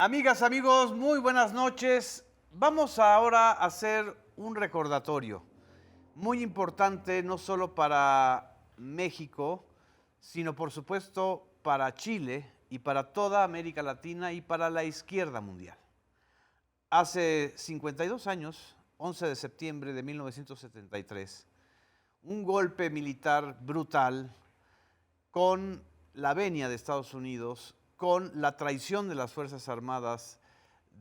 Amigas, amigos, muy buenas noches. Vamos ahora a hacer un recordatorio muy importante, no solo para México, sino por supuesto para Chile y para toda América Latina y para la izquierda mundial. Hace 52 años, 11 de septiembre de 1973, un golpe militar brutal con la venia de Estados Unidos, con la traición de las Fuerzas Armadas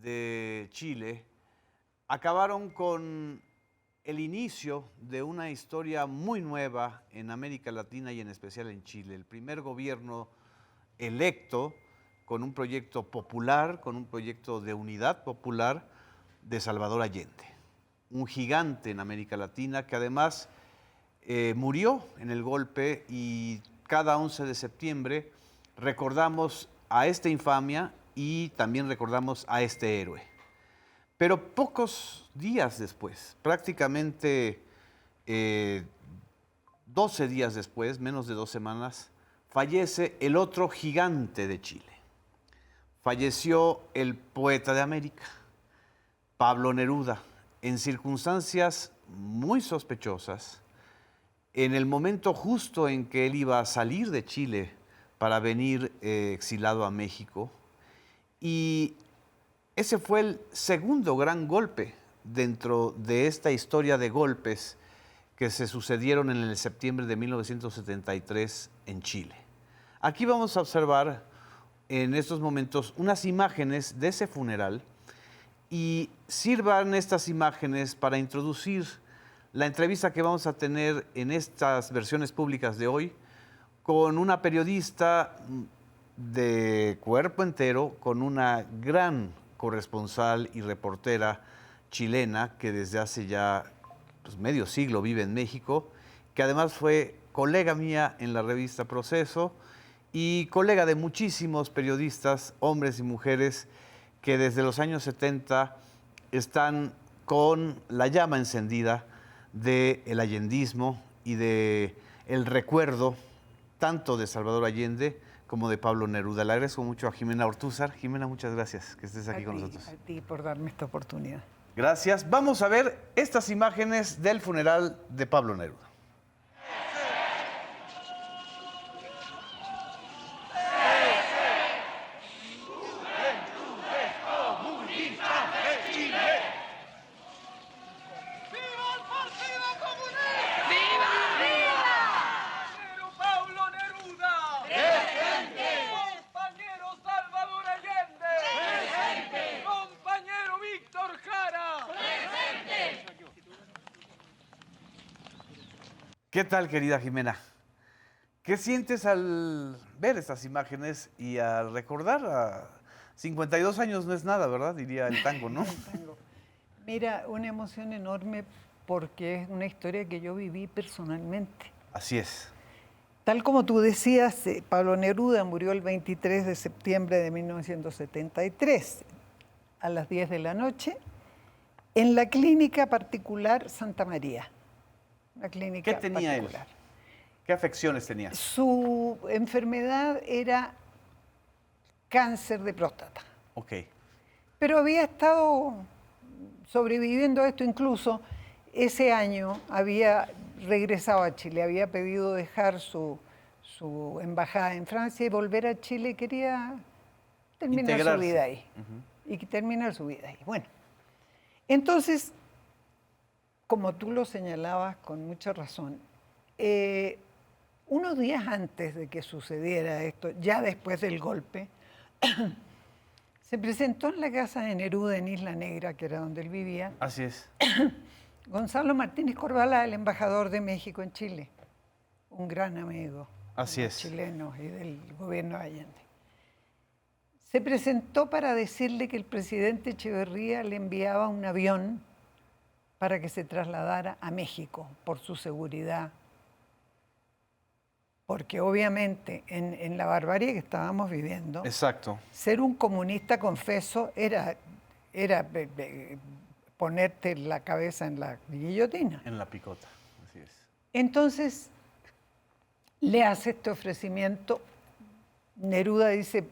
de Chile, acabaron con el inicio de una historia muy nueva en América Latina y en especial en Chile. El primer gobierno electo con un proyecto popular, con un proyecto de unidad popular de Salvador Allende. Un gigante en América Latina que además murió en el golpe y cada 11 de septiembre recordamos a esta infamia y también recordamos a este héroe. Pero pocos días después, prácticamente 12 días después, menos de 2 semanas, fallece el otro gigante de Chile. Falleció el poeta de América, Pablo Neruda, en circunstancias muy sospechosas, en el momento justo en que él iba a salir de Chile para venir exilado a México. Y ese fue el segundo gran golpe dentro de esta historia de golpes que se sucedieron en el septiembre de 1973 en Chile. Aquí vamos a observar en estos momentos unas imágenes de ese funeral y sirvan estas imágenes para introducir la entrevista que vamos a tener en estas versiones públicas de hoy con una periodista de cuerpo entero, con una gran corresponsal y reportera chilena que desde hace ya medio siglo vive en México, que además fue colega mía en la revista Proceso y colega de muchísimos periodistas, hombres y mujeres, que desde los años 70 están con la llama encendida del allendismo y del recuerdo tanto de Salvador Allende como de Pablo Neruda. Le agradezco mucho a Jimena Ortúzar. Jimena, muchas gracias que estés aquí con nosotros. A ti por darme esta oportunidad. Gracias. Vamos a ver estas imágenes del funeral de Pablo Neruda. ¿Qué tal, querida Jimena? ¿Qué sientes al ver estas imágenes y al recordar a 52 años no es nada, ¿verdad? Diría el tango, ¿no? El tango. Mira, una emoción enorme porque es una historia que yo viví personalmente. Así es. Tal como tú decías, Pablo Neruda murió el 23 de septiembre de 1973 a las 10 de la noche en la clínica particular Santa María. ¿Qué tenía particular. Él? ¿Qué afecciones tenía? Su enfermedad era cáncer de próstata. Ok. Pero había estado sobreviviendo a esto, incluso ese año había regresado a Chile, había pedido dejar su embajada en Francia y volver a Chile, quería terminar su vida ahí. Y terminar su vida ahí. Bueno, entonces, como tú lo señalabas con mucha razón, unos días antes de que sucediera esto, ya después del golpe, se presentó en la casa de Neruda en Isla Negra, que era donde él vivía. Así es. Gonzalo Martínez Corvalá, el embajador de México en Chile, un gran amigo de los chilenos y del gobierno de Allende. Se presentó para decirle que el presidente Echeverría le enviaba un avión para que se trasladara a México por su seguridad. Porque obviamente en la barbarie que estábamos viviendo, exacto, ser un comunista confeso era ponerte la cabeza en la guillotina. En la picota, así es. Entonces le hace este ofrecimiento. Neruda dice,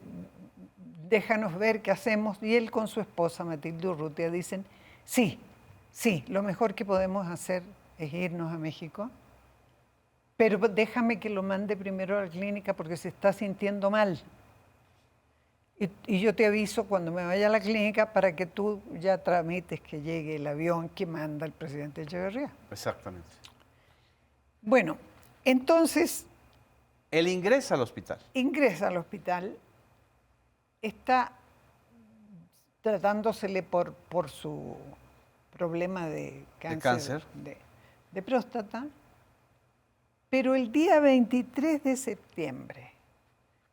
déjanos ver qué hacemos. Y él con su esposa, Matilde Urrutia, dicen, sí, lo mejor que podemos hacer es irnos a México, pero déjame que lo mande primero a la clínica porque se está sintiendo mal. Y yo te aviso cuando me vaya a la clínica para que tú ya tramites que llegue el avión que manda el presidente Echeverría. Exactamente. Bueno, entonces... Él ingresa al hospital. Ingresa al hospital, está tratándosele por su problema de cáncer, de próstata, pero el día 23 de septiembre,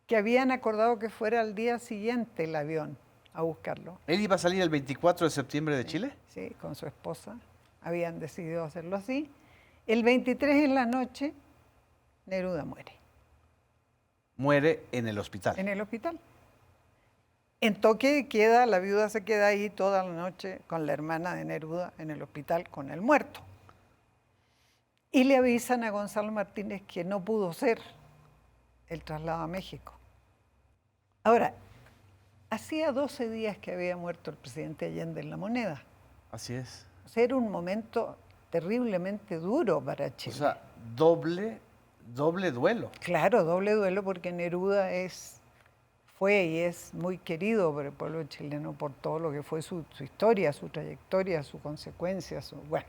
que habían acordado que fuera al día siguiente el avión a buscarlo. ¿Él iba a salir el 24 de septiembre de Chile? Sí, con su esposa. Habían decidido hacerlo así. El 23 en la noche, Neruda muere. Muere en el hospital. En el hospital. En toque de queda, la viuda se queda ahí toda la noche con la hermana de Neruda en el hospital con el muerto. Y le avisan a Gonzalo Martínez que no pudo ser el traslado a México. Ahora, hacía 12 días que había muerto el presidente Allende en La Moneda. Así es. O sea, era un momento terriblemente duro para Chile. O sea, doble duelo. Claro, doble duelo porque Neruda fue y es muy querido por el pueblo chileno por todo lo que fue su historia, su trayectoria, su consecuencia, bueno.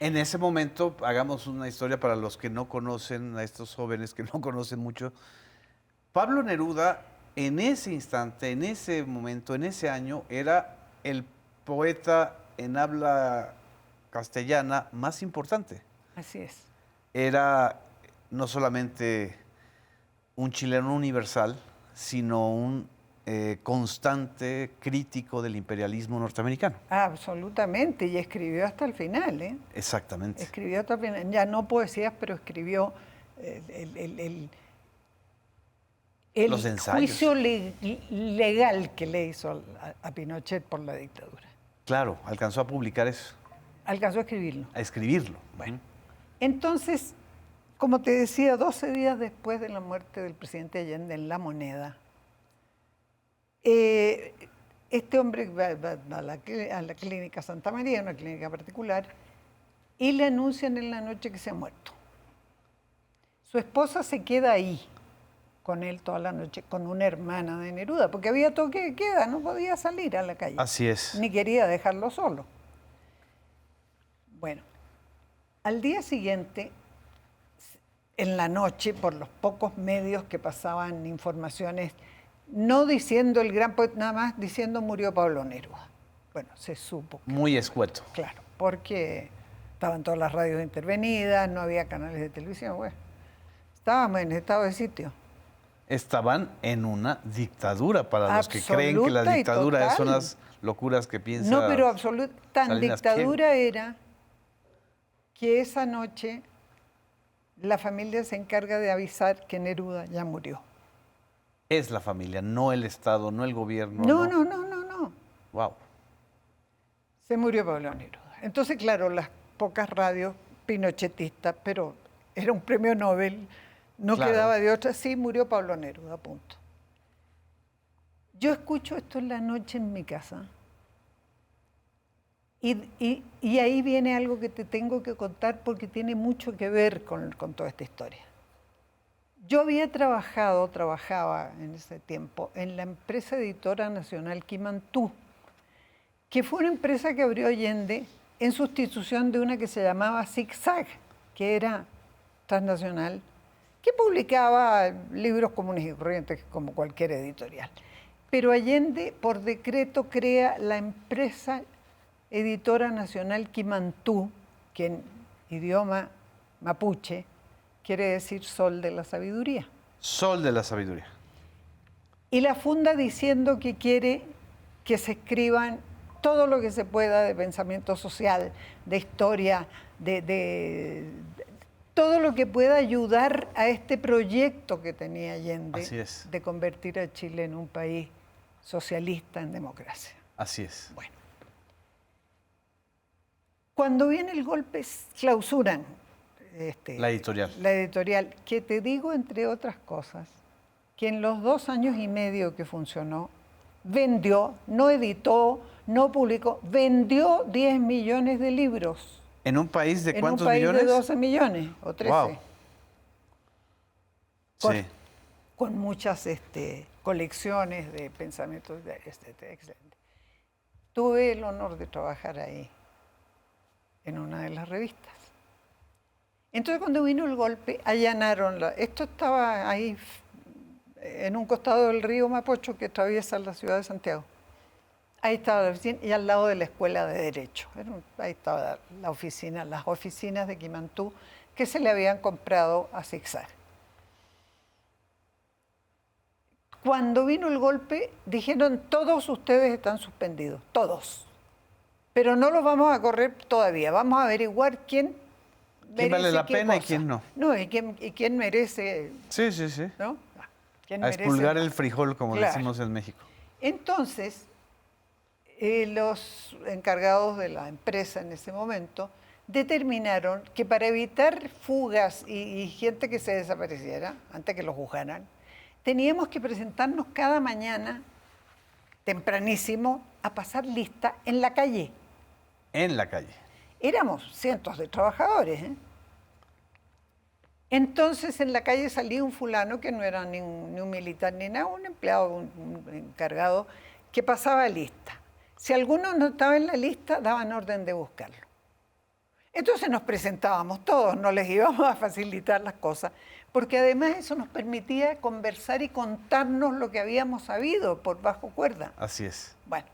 En ese momento, hagamos una historia para los que no conocen, a estos jóvenes que no conocen mucho. Pablo Neruda, en ese instante, en ese momento, en ese año, era el poeta en habla castellana más importante. Así es. Era no solamente un chileno universal, sino un constante crítico del imperialismo norteamericano. Absolutamente, y escribió hasta el final, ¿eh? Exactamente. Escribió hasta el final, ya no poesías, pero escribió los ensayos. Juicio legal que le hizo a Pinochet por la dictadura. Claro, alcanzó a publicar eso. Alcanzó a escribirlo. A escribirlo. Bueno, entonces, como te decía, 12 días después de la muerte del presidente Allende en La Moneda, este hombre va a la clínica Santa María, una clínica particular, y le anuncian en la noche que se ha muerto. Su esposa se queda ahí con él toda la noche, con una hermana de Neruda, porque había toque de queda, no podía salir a la calle. Así es. Ni quería dejarlo solo. Bueno, al día siguiente, en la noche, por los pocos medios que pasaban informaciones, no diciendo el gran poeta, nada más diciendo murió Pablo Neruda. Bueno, se supo. Muy escueto. Claro, porque estaban todas las radios intervenidas, no había canales de televisión, bueno. Estábamos en estado de sitio. Estaban en una dictadura, para los que creen que la dictadura son las locuras que piensan. No, pero tan Salinas dictadura era que esa noche la familia se encarga de avisar que Neruda ya murió. Es la familia, no el Estado, no el gobierno. No. Wow. Se murió Pablo Neruda. Entonces, claro, las pocas radios pinochetistas, pero era un premio Nobel, no Claro. quedaba de otra. Sí, murió Pablo Neruda, punto. Yo escucho esto en la noche en mi casa. Y ahí viene algo que te tengo que contar porque tiene mucho que ver con toda esta historia. Yo trabajaba en ese tiempo en la empresa editora nacional Quimantú, que fue una empresa que abrió Allende en sustitución de una que se llamaba Zigzag, que era transnacional, que publicaba libros comunes y corrientes como cualquier editorial. Pero Allende, por decreto, crea la empresa editora nacional Quimantú, que en idioma mapuche quiere decir sol de la sabiduría. Sol de la sabiduría. Y la funda diciendo que quiere que se escriban todo lo que se pueda de pensamiento social, de historia, de todo lo que pueda ayudar a este proyecto que tenía Allende. Así es. De convertir a Chile en un país socialista en democracia. Así es. Bueno. Cuando viene el golpe, clausuran La editorial. La editorial, que te digo, entre otras cosas, que en los 2 años y medio que funcionó, vendió, no editó, no publicó, vendió 10 millones de libros. ¿En un país de cuántos millones? En un país millones? de 12 millones o 13. Wow. Sí. Con muchas colecciones de pensamientos, etc. Tuve el honor de trabajar ahí, en una de las revistas. Entonces, cuando vino el golpe, allanaron. Esto estaba ahí, en un costado del río Mapocho, que atraviesa la ciudad de Santiago. Ahí estaba la oficina y al lado de la Escuela de Derecho. Ahí estaba la oficina, las oficinas de Quimantú, que se le habían comprado a Zigzag. Cuando vino el golpe, dijeron, todos ustedes están suspendidos, todos. Pero no los vamos a correr todavía, vamos a averiguar quién vale la pena cosa. y quién no. No, y quién merece. Sí, sí, sí. ¿No? ¿Quién A merece? expulgar el frijol, como Claro. decimos en México. Entonces, los encargados de la empresa en ese momento determinaron que para evitar fugas y gente que se desapareciera, antes que los juzgaran, teníamos que presentarnos cada mañana, tempranísimo, a pasar lista en la calle. En la calle. Éramos cientos de trabajadores, ¿eh? Entonces en la calle salía un fulano que no era ni un militar ni nada, un empleado, un encargado, que pasaba lista. Si alguno no estaba en la lista, daban orden de buscarlo. Entonces nos presentábamos todos, no les íbamos a facilitar las cosas, porque además eso nos permitía conversar y contarnos lo que habíamos sabido por bajo cuerda. Así es. Bueno,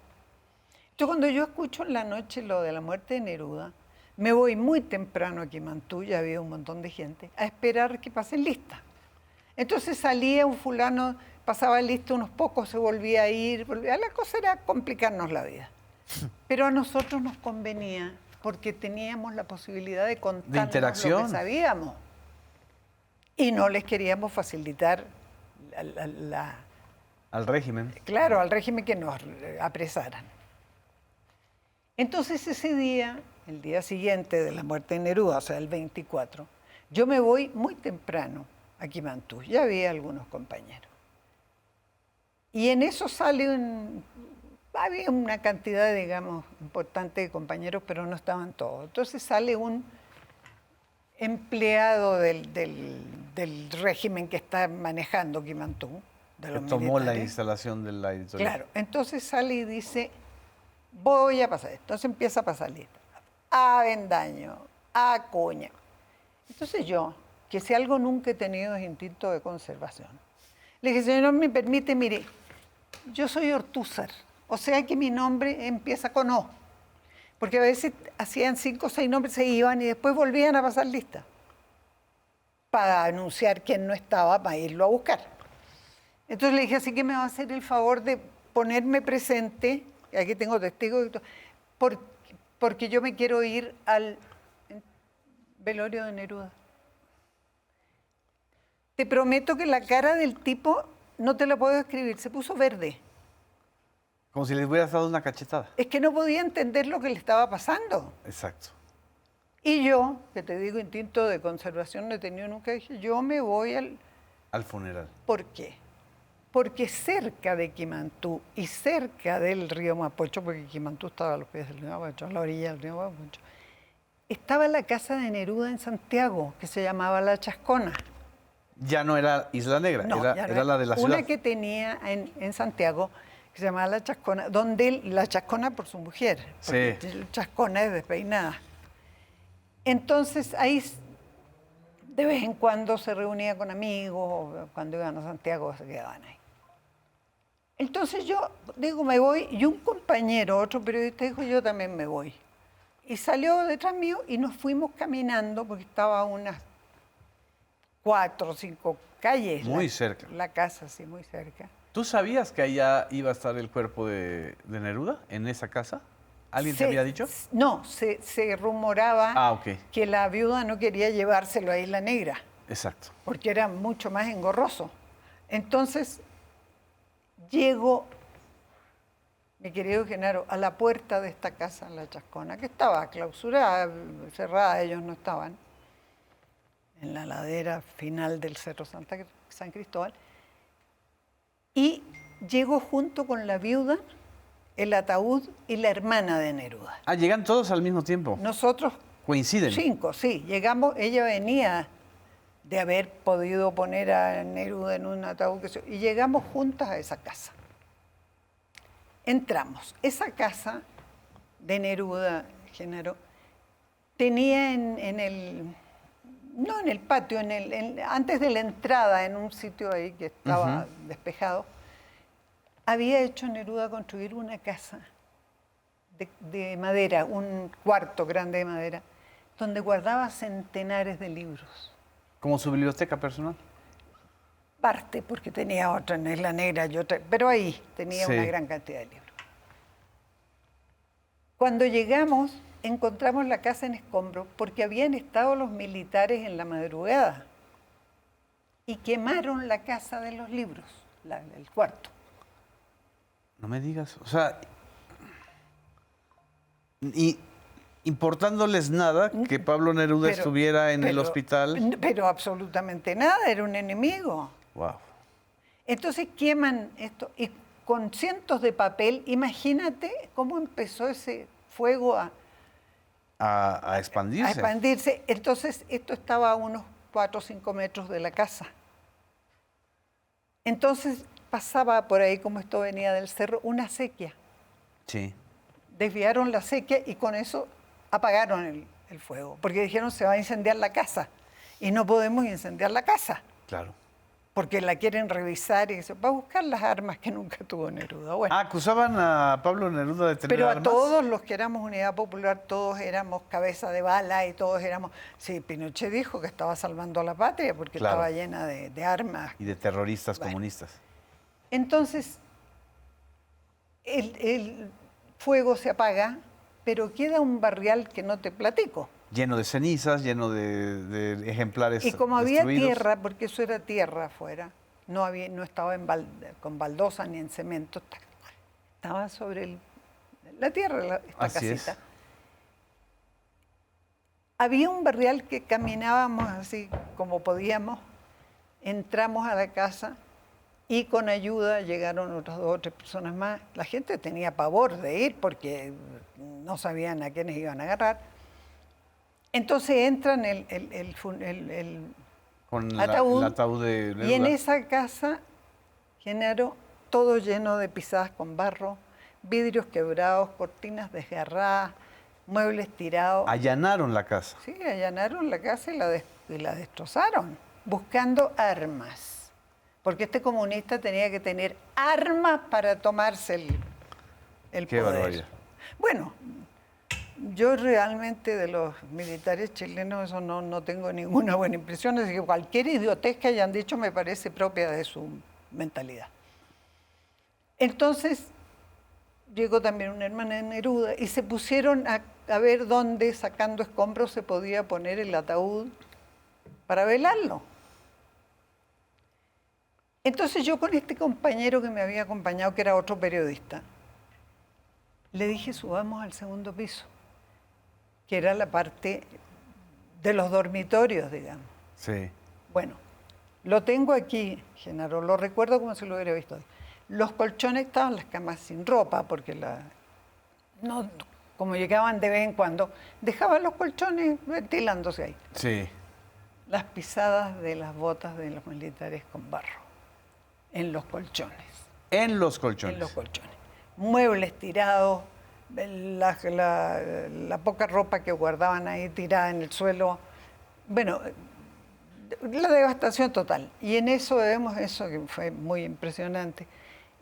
yo cuando yo escucho en la noche lo de la muerte de Neruda, me voy muy temprano a Quimantú, ya había un montón de gente, a esperar que pasen lista. Entonces salía un fulano, pasaba lista unos pocos, se volvía a ir, la cosa era complicarnos la vida. Pero a nosotros nos convenía porque teníamos la posibilidad de contarnos lo que sabíamos. Y no les queríamos facilitar al régimen. Claro, al régimen que nos apresaran. Entonces ese día, el día siguiente de la muerte de Neruda, o sea, el 24, yo me voy muy temprano a Quimantú. Ya había algunos compañeros. Y en eso había una cantidad, digamos, importante de compañeros, pero no estaban todos. Entonces sale un empleado del régimen que está manejando Quimantú, de los que tomó la militares. instalación de la editorial. Claro, entonces sale y dice, voy a pasar esto. Entonces empieza a pasar lista. Avendaño, Acuña. Entonces yo, que si algo nunca he tenido es instinto de conservación, le dije, señor, me permite, mire, yo soy Ortúzar, o sea que mi nombre empieza con O. Porque a veces hacían 5 o 6 nombres, se iban y después volvían a pasar lista para anunciar quién no estaba, para irlo a buscar. Entonces le dije, así que me va a hacer el favor de ponerme presente, aquí tengo testigos, porque yo me quiero ir al velorio de Neruda. Te prometo que la cara del tipo no te la puedo escribir, se puso verde. Como si les hubieras dado una cachetada. Es que no podía entender lo que le estaba pasando. Exacto. Y yo, que te digo, instinto de conservación no he tenido nunca, dije, yo me voy al funeral. ¿Por qué? Porque cerca de Quimantú y cerca del río Mapocho, porque Quimantú estaba a los pies del río Mapocho, a la orilla del río Mapocho, estaba la casa de Neruda en Santiago, que se llamaba La Chascona. Ya no era Isla Negra, No, era la de la ciudad. Una que tenía en Santiago, que se llamaba La Chascona, donde La Chascona por su mujer, porque sí. La Chascona es despeinada. Entonces ahí de vez en cuando se reunía con amigos, o cuando iban a Santiago se quedaban ahí. Entonces yo digo, me voy, y un compañero, otro periodista, dijo, yo también me voy. Y salió detrás mío y nos fuimos caminando, porque estaba a unas 4 o 5 calles. Muy cerca. La casa, sí, muy cerca. ¿Tú sabías que allá iba a estar el cuerpo de Neruda, en esa casa? ¿Alguien te había dicho? No, se rumoraba que la viuda no quería llevárselo a Isla Negra. Exacto. Porque era mucho más engorroso. Entonces, llego, mi querido Genaro, a la puerta de esta casa en La Chascona, que estaba clausurada, cerrada, ellos no estaban, en la ladera final del Cerro San Cristóbal, y llegó junto con la viuda, el ataúd y la hermana de Neruda. Ah, llegan todos al mismo tiempo. Nosotros, Coinciden. 5, sí, llegamos, ella venía de haber podido poner a Neruda en un ataúd, y llegamos juntas a esa casa. Entramos. Esa casa de Neruda, Genaro, tenía en el, no en el patio, antes de la entrada, en un sitio ahí que estaba despejado, había hecho Neruda construir una casa de madera, un cuarto grande de madera, donde guardaba centenares de libros. ¿Como su biblioteca personal? Parte, porque tenía otra en Isla Negra y otra, pero ahí tenía una gran cantidad de libros. Cuando llegamos, encontramos la casa en escombros porque habían estado los militares en la madrugada y quemaron la casa de los libros, el cuarto. No me digas, o sea, y importándoles nada que Pablo Neruda estuviera en el hospital. Pero absolutamente nada, era un enemigo. Wow. Entonces queman esto y con cientos de papel, imagínate cómo empezó ese fuego a expandirse. A expandirse. Entonces esto estaba a unos 4 o 5 metros de la casa. Entonces pasaba por ahí, como esto venía del cerro, una acequia. Sí. Desviaron la acequia y con eso apagaron el fuego, porque dijeron se va a incendiar la casa y no podemos incendiar la casa. Claro. Porque la quieren revisar y eso, para buscar las armas que nunca tuvo Neruda. Bueno, acusaban a Pablo Neruda de tener armas. Pero a todos los que éramos Unidad Popular, todos éramos cabeza de bala y todos éramos... Sí, Pinochet dijo que estaba salvando a la patria porque estaba llena de armas. Y de terroristas comunistas. Entonces, el fuego se apaga, pero queda un barrial que no te platico. Lleno de cenizas, lleno de ejemplares Y como destruidos. había tierra, porque eso era tierra afuera, no estaba con baldosa ni en cemento, estaba sobre la tierra esta Así casita. es. Había un barrial que caminábamos así como podíamos, entramos a la casa y con ayuda llegaron otras 2 o 3 personas más. La gente tenía pavor de ir porque no sabían a quiénes iban a agarrar. Entonces entran con ataúd, el ataúd de Neruda. Y en esa casa, Genaro, todo lleno de pisadas con barro, vidrios quebrados, cortinas desgarradas, muebles tirados. Allanaron la casa. Sí, allanaron la casa y la destrozaron, buscando armas. Porque este comunista tenía que tener armas para tomarse el Qué poder. barbaridad. Bueno, yo realmente de los militares chilenos eso no tengo ninguna buena impresión, así que cualquier idiotez que hayan dicho me parece propia de su mentalidad. Entonces llegó también una hermana de Neruda y se pusieron a ver dónde, sacando escombros, se podía poner el ataúd para velarlo. Entonces yo con este compañero que me había acompañado, que era otro periodista, le dije subamos al 2.º piso, que era la parte de los dormitorios, digamos. Sí. Bueno, lo tengo aquí, Genaro, lo recuerdo como si lo hubiera visto hoy. Los colchones estaban las camas sin ropa, porque como llegaban de vez en cuando, dejaban los colchones ventilándose ahí. Sí. Las pisadas de las botas de los militares con barro, en los colchones. En los colchones. En los colchones. Muebles tirados, la poca ropa que guardaban ahí tirada en el suelo. Bueno, la devastación total. Y en eso vemos eso que fue muy impresionante.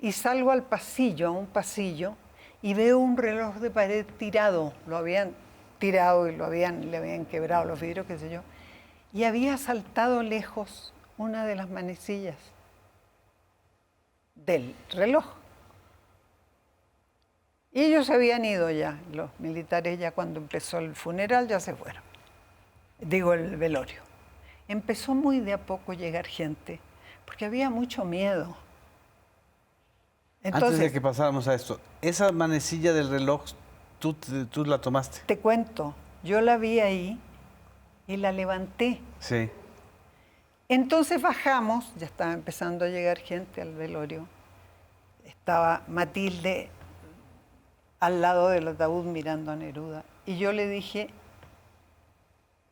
Y salgo al pasillo, a un pasillo, y veo un reloj de pared tirado. Lo habían tirado y le habían quebrado los vidrios, qué sé yo. Y había saltado lejos una de las manecillas del reloj. Y ellos se habían ido ya, los militares ya cuando empezó el funeral ya se fueron. Digo, el velorio. Empezó muy de a poco a llegar gente, porque había mucho miedo. Entonces, antes de que pasáramos a esto, esa manecilla del reloj, tú la tomaste. Te cuento, yo la vi ahí y la levanté. Sí. Entonces bajamos, ya estaba empezando a llegar gente al velorio, Estaba Matilde al lado del ataúd mirando a Neruda. Y yo le dije,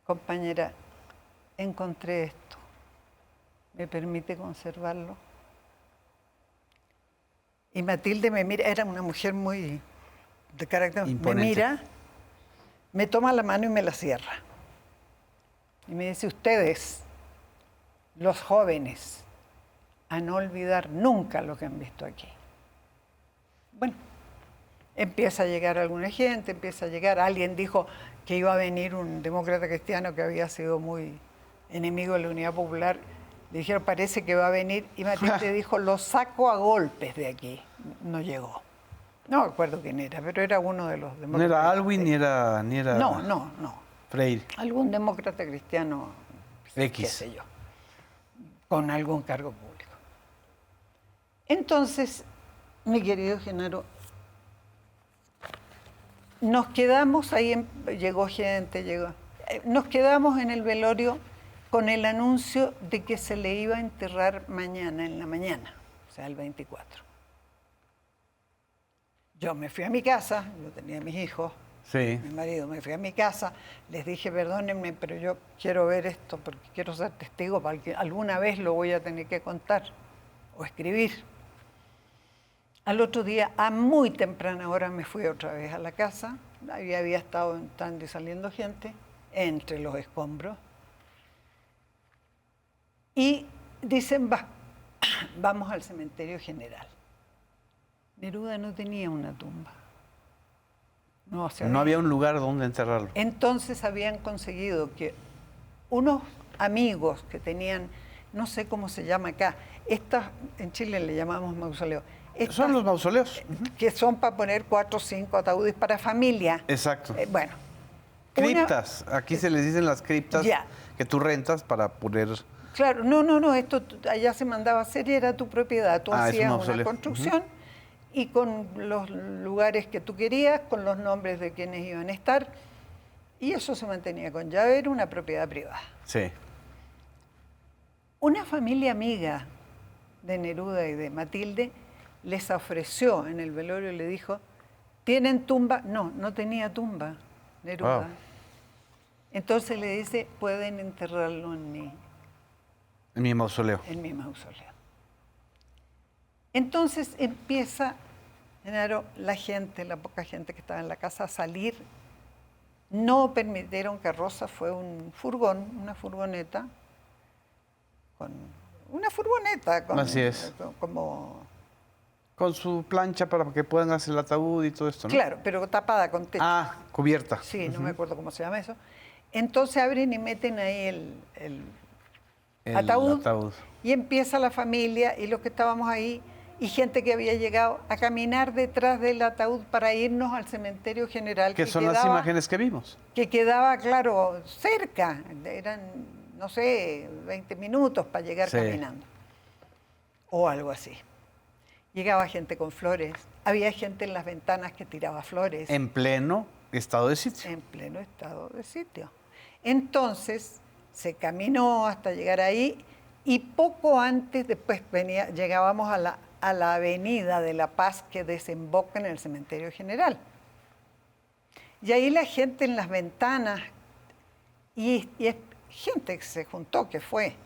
compañera, encontré esto. ¿Me permite conservarlo? Y Matilde me mira, era una mujer muy de carácter, imponente. me mira, me toma la mano y me la cierra. Y me dice, ustedes, los jóvenes, a no olvidar nunca lo que han visto aquí. Bueno, empieza a llegar alguna gente, alguien dijo que iba a venir un demócrata cristiano que había sido muy enemigo de la Unidad Popular. Le dijeron, parece que va a venir, y Matilde dijo, lo saco a golpes de aquí. No llegó. No me acuerdo quién era, pero era uno de los demócratas. No era Alwin ni era No. Freire. Algún demócrata cristiano, X. qué sé yo, con algún cargo público. Entonces, mi querido Genaro, nos quedamos ahí, llegó gente, nos quedamos en el velorio con el anuncio de que se le iba a enterrar mañana, en la mañana, o sea, el 24. Yo me fui a mi casa, yo tenía mis hijos, Sí. mi marido, me fui a mi casa, les dije, perdónenme, pero yo quiero ver esto porque quiero ser testigo, porque alguna vez lo voy a tener que contar o escribir. Al otro día, a muy temprana hora, me fui otra vez a la casa, ahí había estado entrando y saliendo gente, entre los escombros, y dicen, vamos al cementerio general. Neruda no tenía una tumba. No había un lugar donde enterrarlo. Entonces habían conseguido que unos amigos que tenían, no sé cómo se llama acá, en Chile le llamamos mausoleo. Son los mausoleos. Que son para poner 4 o 5 ataúdes para familia. Exacto. Bueno. Criptas. Aquí se les dicen las criptas que tú rentas para poner... Claro, no, esto allá se mandaba a hacer y era tu propiedad. Tú hacías una construcción y con los lugares que tú querías, con los nombres de quienes iban a estar, y eso se mantenía con llave, era una propiedad privada. Sí. Una familia amiga de Neruda y de Matilde les ofreció en el velorio y le dijo, ¿tienen tumba? No tenía tumba, Neruda. Wow. Entonces le dice, pueden enterrarlo en mi mausoleo. En mi mausoleo. Entonces empieza, Genaro, la poca gente que estaba en la casa a salir. No permitieron carroza, fue un furgón, una furgoneta, Así es. Como... Con su plancha para que puedan hacer el ataúd y todo esto, ¿no? Claro, pero tapada con techo. Ah, cubierta. Sí, no me acuerdo cómo se llama eso. Entonces abren y meten ahí el ataúd y empieza la familia y los que estábamos ahí y gente que había llegado a caminar detrás del ataúd para irnos al cementerio general. Que son las imágenes que vimos. Que quedaba, claro, cerca. Eran, no sé, 20 minutos para llegar caminando. O algo así. Llegaba gente con flores. Había gente en las ventanas que tiraba flores. En pleno estado de sitio. En pleno estado de sitio. Entonces, se caminó hasta llegar ahí y poco antes, después llegábamos a la Avenida de la Paz que desemboca en el cementerio general. Y ahí la gente en las ventanas, y es gente que se juntó, que fue,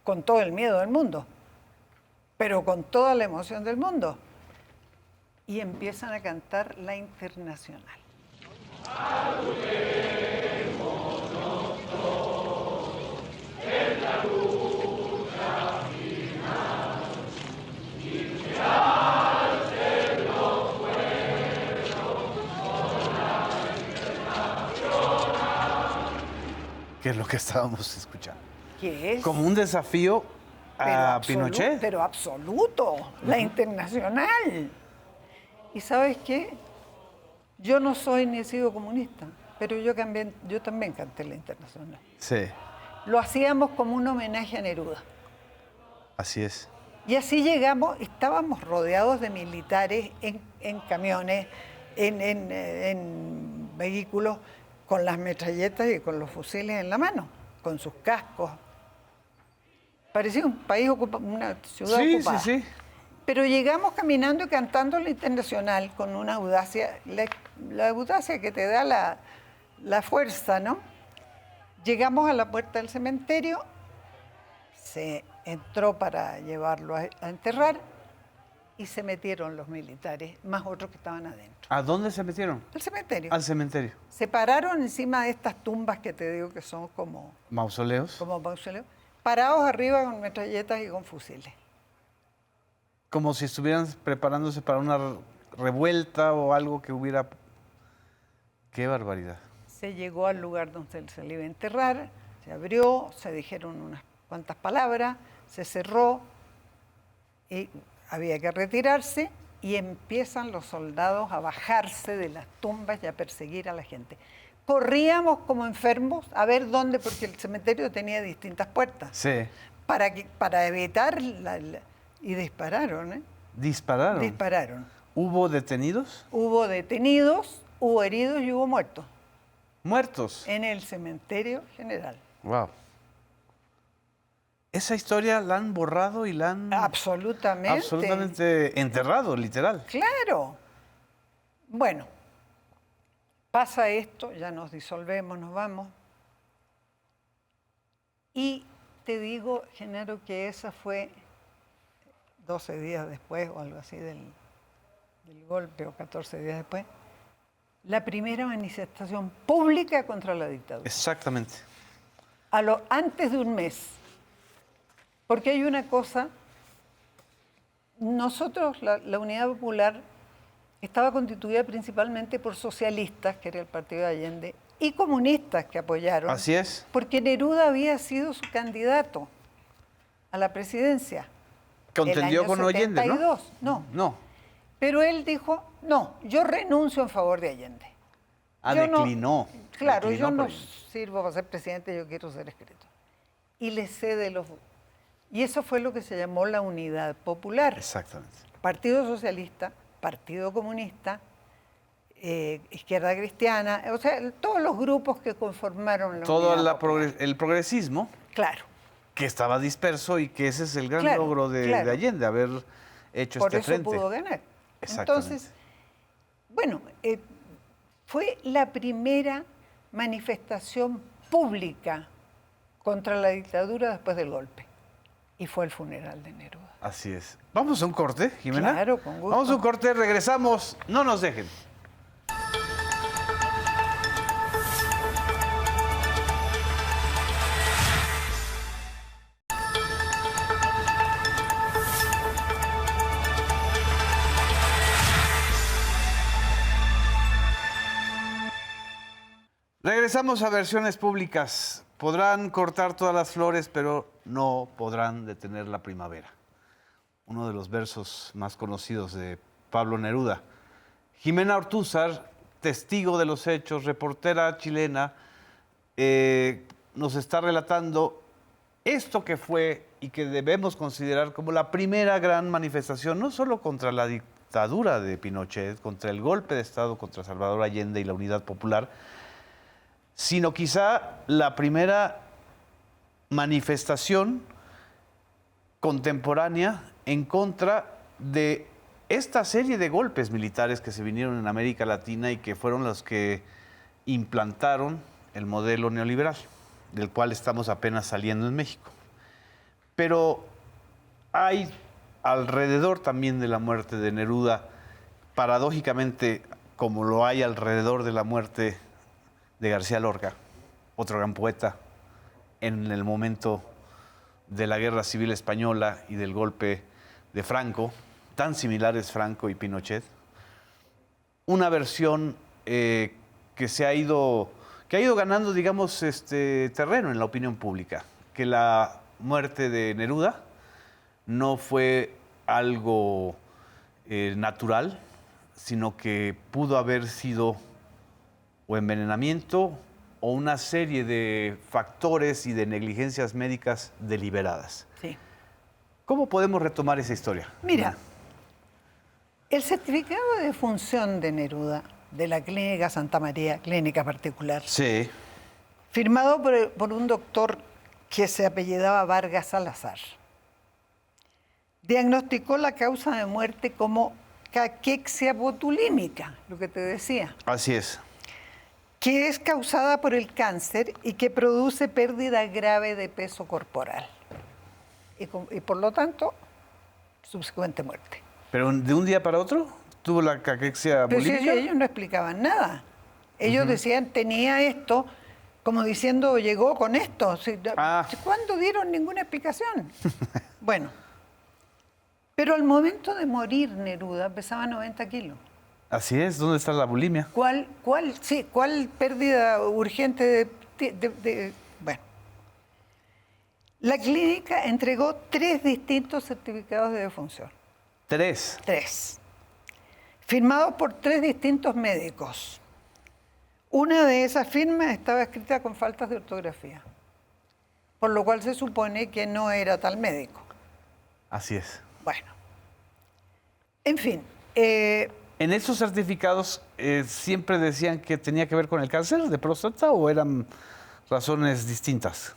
con todo el miedo del mundo, pero con toda la emoción del mundo. Y empiezan a cantar la Internacional. ¿Qué es lo que estábamos escuchando? ¿Qué es? Como un desafío a Pinochet. Pero absoluto, la Internacional. ¿Y sabes qué? Yo no soy ni he sido comunista, pero yo también canté la Internacional. Sí. Lo hacíamos como un homenaje a Neruda. Así es. Y así llegamos, estábamos rodeados de militares en camiones, en vehículos, con las metralletas y con los fusiles en la mano, con sus cascos. Parecía un país ocupado, una ciudad ocupada. Sí. Pero llegamos caminando y cantando la Internacional con una audacia, la audacia que te da la fuerza, ¿no? Llegamos a la puerta del cementerio, se entró para llevarlo a enterrar y se metieron los militares, más otros que estaban adentro. ¿A dónde se metieron? Al cementerio. Al cementerio. Se pararon encima de estas tumbas que te digo que son como ¿Mausoleos? mausoleos, parados arriba con metralletas y con fusiles. Como si estuvieran preparándose para una revuelta o algo que hubiera... ¡Qué barbaridad! Se llegó al lugar donde se le iba a enterrar, se abrió, se dijeron unas cuantas palabras, se cerró y había que retirarse y empiezan los soldados a bajarse de las tumbas y a perseguir a la gente. Corríamos como enfermos a ver dónde, porque el cementerio tenía distintas puertas. Sí. Para evitar y dispararon, ¿eh? ¿Dispararon? Dispararon. ¿Hubo detenidos? Hubo detenidos, hubo heridos y hubo muertos. ¿Muertos? En el cementerio general. Wow. Esa historia la han borrado y la han... Absolutamente enterrado, literal. Claro. Bueno, pasa esto, ya nos disolvemos, nos vamos. Y te digo, Genaro, que esa fue 12 días después o algo así del golpe, o 14 días después, la primera manifestación pública contra la dictadura. Exactamente. Antes de un mes. Porque hay una cosa, nosotros, la Unidad Popular, estaba constituida principalmente por socialistas, que era el partido de Allende, y comunistas que apoyaron. Así es. Porque Neruda había sido su candidato a la presidencia. Contendió con Allende, ¿no? No. No. Pero él dijo, no, yo renuncio en favor de Allende. Declinó. Claro, Declinó yo no por... sirvo para ser presidente, yo quiero ser escritor. Y le cede los... Y eso fue lo que se llamó la Unidad Popular. Exactamente. Partido Socialista, Partido Comunista, Izquierda Cristiana, o sea, todos los grupos que conformaron la Unidad Popular. El progresismo. Claro. Que estaba disperso y que ese es el gran Claro, logro de Allende, haber hecho Por este frente. eso pudo ganar. Exactamente. Entonces, bueno, fue la primera manifestación pública contra la dictadura después del golpe. Y fue el funeral de Neruda. Así es. Vamos a un corte, Jimena. Claro, con gusto. Vamos a un corte, regresamos. No nos dejen. Regresamos a Versiones Públicas. Podrán cortar todas las flores, pero no podrán detener la primavera. Uno de los versos más conocidos de Pablo Neruda. Jimena Ortúzar, testigo de los hechos, reportera chilena, nos está relatando esto que fue y que debemos considerar como la primera gran manifestación, no solo contra la dictadura de Pinochet, contra el golpe de Estado contra Salvador Allende y la Unidad Popular, sino quizá la primera manifestación contemporánea en contra de esta serie de golpes militares que se vinieron en América Latina y que fueron los que implantaron el modelo neoliberal, del cual estamos apenas saliendo en México. Pero hay alrededor también de la muerte de Neruda, paradójicamente, como lo hay alrededor de la muerte de García Lorca, otro gran poeta, en el momento de la Guerra Civil Española y del golpe de Franco, tan similares Franco y Pinochet, una versión que ha ido ganando, digamos, terreno en la opinión pública, que la muerte de Neruda no fue algo natural, sino que pudo haber sido o envenenamiento o una serie de factores y de negligencias médicas deliberadas. Sí. ¿Cómo podemos retomar esa historia? Mira, el certificado de defunción de Neruda, de la Clínica Santa María, clínica particular, Sí. firmado por un doctor que se apellidaba Vargas Salazar, diagnosticó la causa de muerte como caquexia botulímica, lo que te decía, Así es. que es causada por el cáncer y que produce pérdida grave de peso corporal. Y por lo tanto, subsecuente muerte. Pero de un día para otro tuvo la caquexia Pero si bulímica. ellos no explicaban nada. Ellos decían, tenía esto, como diciendo, llegó con esto. ¿Cuándo dieron ninguna explicación? Bueno, pero al momento de morir Neruda pesaba 90 kilos. Así es. ¿Dónde está la bulimia? ¿Cuál pérdida urgente bueno. La clínica entregó 3 distintos certificados de defunción. 3. 3. Firmados por 3 distintos médicos. Una de esas firmas estaba escrita con faltas de ortografía, por lo cual se supone que no era tal médico. Así es. Bueno, en fin. ¿En esos certificados siempre decían que tenía que ver con el cáncer de próstata o eran razones distintas?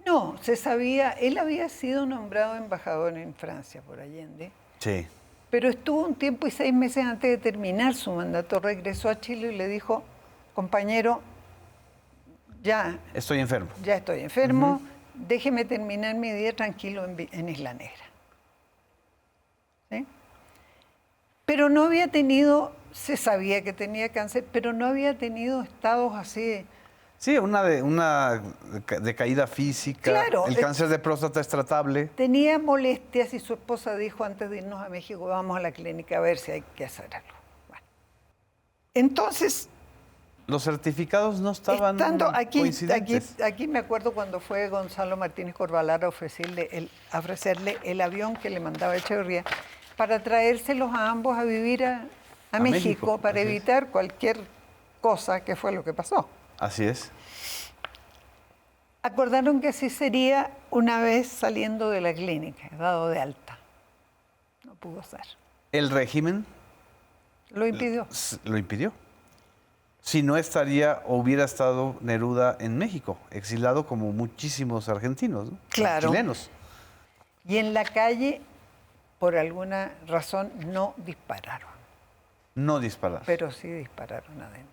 No, se sabía, él había sido nombrado embajador en Francia por Allende, Sí. pero estuvo un tiempo y 6 meses antes de terminar su mandato, regresó a Chile y le dijo, compañero, ya Estoy enfermo. estoy enfermo, déjeme terminar mi día tranquilo en Isla Negra. ¿Sí? Pero no había tenido, se sabía que tenía cáncer, pero no había tenido estados así. Sí, una decaída física. Claro, El cáncer de próstata es tratable. Tenía molestias y su esposa dijo antes de irnos a México, vamos a la clínica a ver si hay que hacer algo. Bueno. Entonces, Los certificados no estaban estando coincidentes. aquí me acuerdo cuando fue Gonzalo Martínez Corvalar a ofrecerle el avión que le mandaba Echeverría para traérselos a ambos a vivir a México para así es. evitar cualquier cosa, que fue lo que pasó. Así es. Acordaron que así sería una vez saliendo de la clínica, dado de alta. No pudo ser. El régimen Lo impidió. lo impidió. Si no estaría o hubiera estado Neruda en México, exilado como muchísimos argentinos, ¿no? Claro. Chilenos. Y en la calle, por alguna razón, no dispararon, No disparar. pero sí dispararon adentro.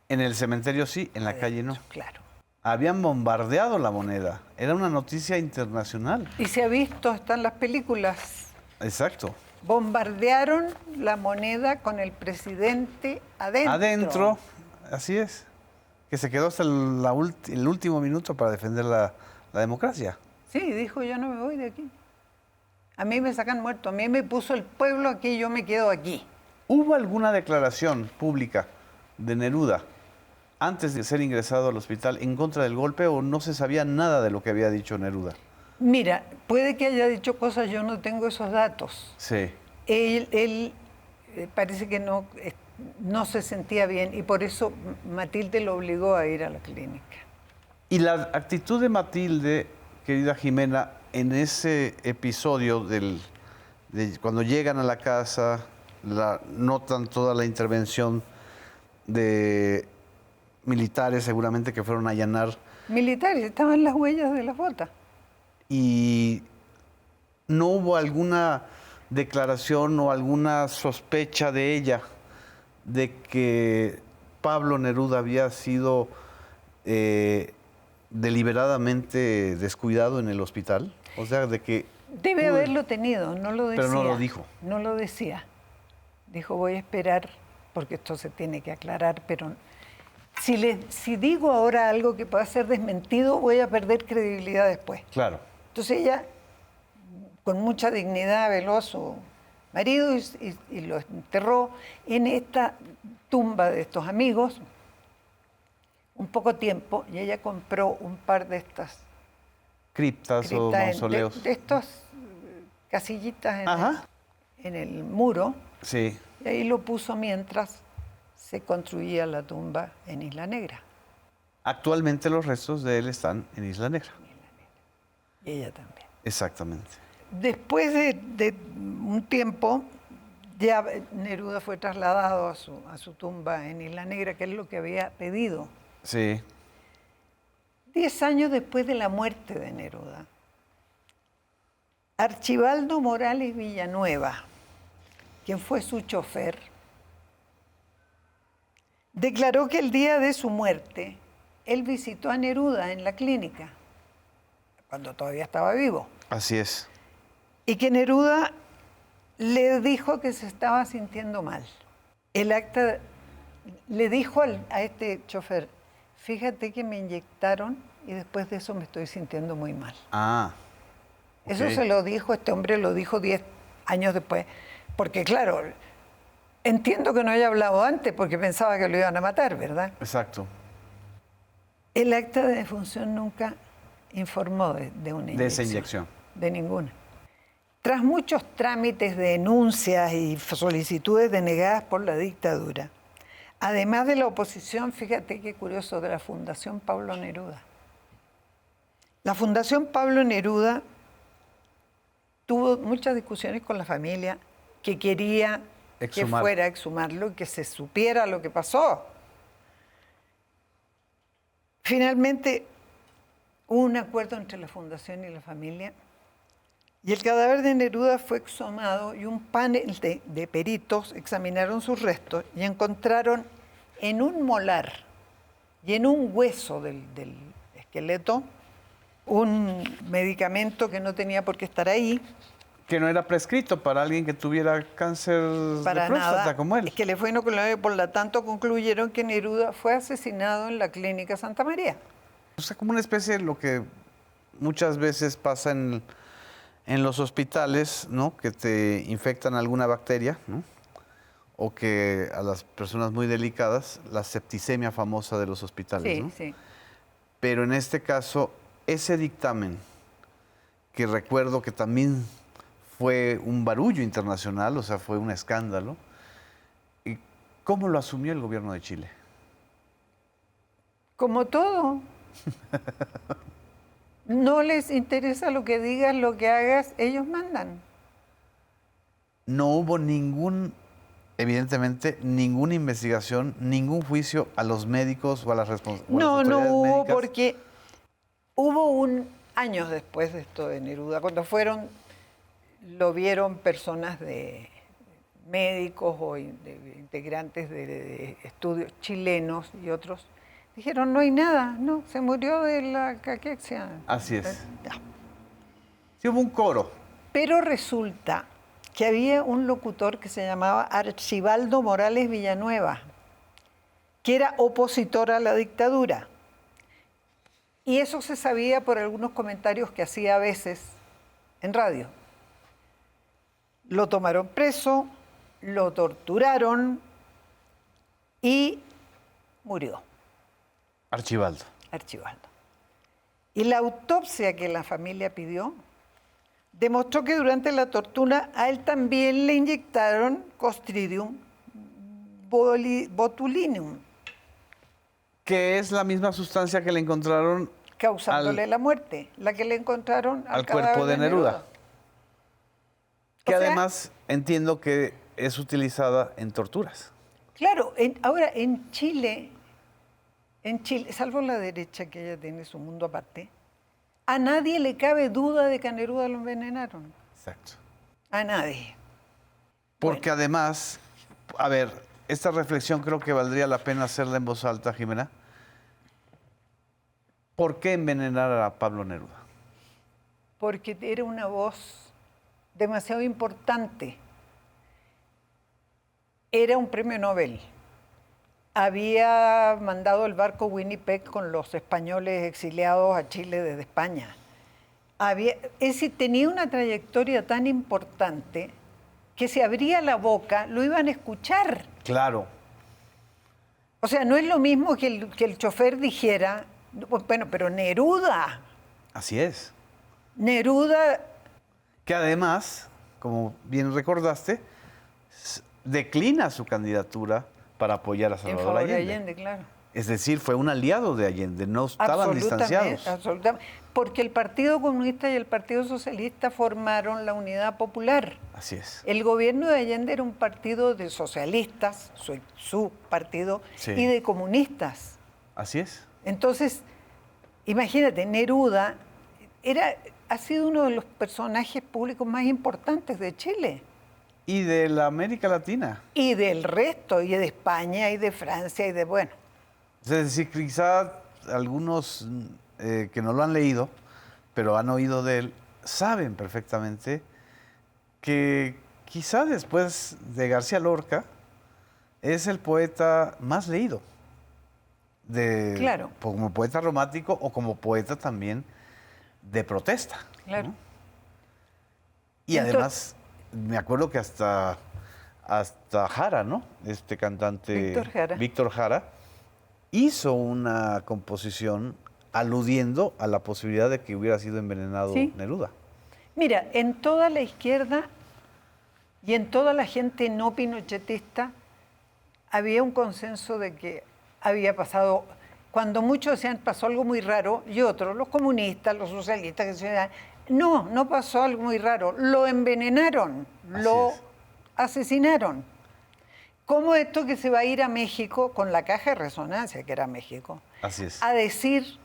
En el cementerio sí, en la calle no. Claro. Habían bombardeado la moneda. Era una noticia internacional. Y se ha visto, están las películas. Exacto. Bombardearon la moneda con el presidente adentro. Adentro, así es. Que se quedó hasta el último minuto para defender la democracia. Sí, dijo, yo no me voy de aquí. A mí me sacan muerto, a mí me puso el pueblo aquí, yo me quedo aquí. ¿Hubo alguna declaración pública de Neruda antes de ser ingresado al hospital en contra del golpe o no se sabía nada de lo que había dicho Neruda? Mira, puede que haya dicho cosas, yo no tengo esos datos. Sí. Él parece que no se sentía bien y por eso Matilde lo obligó a ir a la clínica. Y la actitud de Matilde, querida Jimena, en ese episodio de cuando llegan a la casa, notan toda la intervención de militares seguramente que fueron a allanar. Militares, estaban las huellas de las botas. Y no hubo alguna declaración o alguna sospecha de ella de que Pablo Neruda había sido deliberadamente descuidado en el hospital. O sea, de que... Debe haberlo tenido, no lo decía. Pero no lo dijo. No lo decía. Dijo, voy a esperar, porque esto se tiene que aclarar, pero si digo ahora algo que pueda ser desmentido, voy a perder credibilidad después. Claro. Entonces ella, con mucha dignidad, veló a su marido y lo enterró en esta tumba de estos amigos un poco tiempo, y ella compró un par de estas Criptas o mausoleos. de estas casillitas Ajá. en el muro, Sí. y ahí lo puso mientras se construía la tumba en Isla Negra. Actualmente los restos de él están en Isla Negra. Y ella también. Exactamente. Después de un tiempo, ya Neruda fue trasladado a su tumba en Isla Negra, que es lo que había pedido. Sí. 10 años después de la muerte de Neruda, Archibaldo Morales Villanueva, quien fue su chofer, declaró que el día de su muerte, él visitó a Neruda en la clínica, cuando todavía estaba vivo. Así es. Y que Neruda le dijo que se estaba sintiendo mal. El acta le dijo a este chofer, fíjate que me inyectaron y después de eso me estoy sintiendo muy mal. Ah. Eso Ok. se lo dijo, este hombre lo dijo 10 años después. Porque claro, entiendo que no haya hablado antes porque pensaba que lo iban a matar, ¿verdad? Exacto. El acta de defunción nunca informó de una inyección. De esa inyección. De ninguna. Tras muchos trámites de denuncias y solicitudes denegadas por la dictadura, además de la oposición, fíjate qué curioso, de la Fundación Pablo Neruda. La Fundación Pablo Neruda tuvo muchas discusiones con la familia que quería que fuera a exhumarlo y que se supiera lo que pasó. Finalmente, hubo un acuerdo entre la Fundación y la familia y el cadáver de Neruda fue exhumado y un panel de peritos examinaron sus restos y encontraron en un molar y en un hueso del esqueleto un medicamento que no tenía por qué estar ahí. Que no era prescrito para alguien que tuviera cáncer Para de próstata nada, como él. es que le fue inoculado y por lo tanto concluyeron que Neruda fue asesinado en la clínica Santa María. O sea, como una especie de lo que muchas veces pasa en los hospitales, ¿no? Que te infectan alguna bacteria, ¿no? O que a las personas muy delicadas, la septicemia famosa de los hospitales, Sí, ¿no? sí. Pero en este caso, ese dictamen, que recuerdo que también fue un barullo internacional, o sea, fue un escándalo, ¿y cómo lo asumió el gobierno de Chile? Como todo. No les interesa lo que digas, lo que hagas, ellos mandan. No hubo evidentemente, ninguna investigación, ningún juicio a los médicos o a las No autoridades hubo médicas. porque hubo años después de esto de Neruda, cuando lo vieron personas de médicos o de integrantes de estudios chilenos y otros, dijeron, no hay nada, no, se murió de la caquexia. Así es. Ya. Sí hubo un coro. Pero resulta que había un locutor que se llamaba Archibaldo Morales Villanueva, que era opositor a la dictadura. Y eso se sabía por algunos comentarios que hacía a veces en radio. Lo tomaron preso, lo torturaron y murió. Archibaldo. Archibaldo. Y la autopsia que la familia pidió demostró que durante la tortura a él también le inyectaron Clostridium botulinum, Que es la misma sustancia que le encontraron causándole la muerte, la que le encontraron al cadáver cuerpo de Neruda. Que O sea, además entiendo que es utilizada en torturas. Claro, ahora en Chile, salvo la derecha que ella tiene su mundo aparte, a nadie le cabe duda de que a Neruda lo envenenaron. Exacto. A nadie. Porque además, a ver, esta reflexión creo que valdría la pena hacerla en voz alta, Jimena. ¿Por qué envenenar a Pablo Neruda? Porque era una voz demasiado importante. Era un premio Nobel. Había mandado el barco Winnipeg con los españoles exiliados a Chile desde España. Es decir, tenía una trayectoria tan importante que si abría la boca lo iban a escuchar. Claro. O sea, no es lo mismo que el chofer dijera, bueno, pero Neruda. Así es. Neruda. Que además, como bien recordaste, declina su candidatura para apoyar a Salvador En favor de Allende. Allende, claro. Es decir, fue un aliado de Allende, no estaban distanciados. Absolutamente. Porque el Partido Comunista y el Partido Socialista formaron la Unidad Popular. Así es. El gobierno de Allende era un partido de socialistas, su partido, Sí. y de comunistas. Así es. Entonces, imagínate, Neruda ha sido uno de los personajes públicos más importantes de Chile. Y de la América Latina. Y del resto, y de España, y de Francia, y de, bueno. Es decir, quizá algunos que no lo han leído, pero han oído de él, saben perfectamente que quizá después de García Lorca es el poeta más leído. Claro. Como poeta romántico o como poeta también de protesta. Claro. ¿no? Y además, me acuerdo que hasta Jara, ¿no? Este cantante Víctor Jara hizo una composición aludiendo a la posibilidad de que hubiera sido envenenado Neruda. Mira, en toda la izquierda y en toda la gente no pinochetista había un consenso de que había pasado, cuando muchos decían pasó algo muy raro, y otros, los comunistas, los socialistas, que decían, no pasó algo muy raro, lo envenenaron, lo asesinaron. ¿Cómo esto que se va a ir a México con la caja de resonancia, que era México, a decir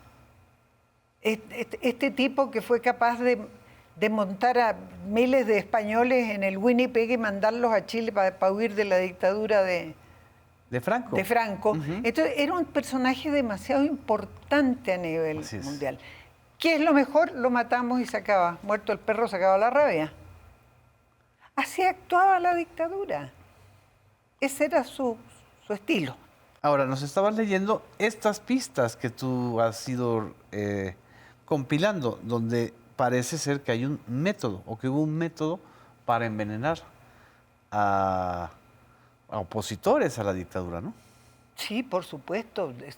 este tipo que fue capaz de montar a miles de españoles en el Winnipeg y mandarlos a Chile para huir de la dictadura de Franco. Entonces, era un personaje demasiado importante a nivel mundial. ¿Qué es lo mejor? Lo matamos y se acaba. Muerto el perro, se acaba la rabia. Así actuaba la dictadura. Ese era su estilo. Ahora, nos estabas leyendo estas pistas que tú has ido compilando, donde parece ser que hay un método, o que hubo un método para envenenar a opositores a la dictadura, ¿no? Sí, por supuesto. Es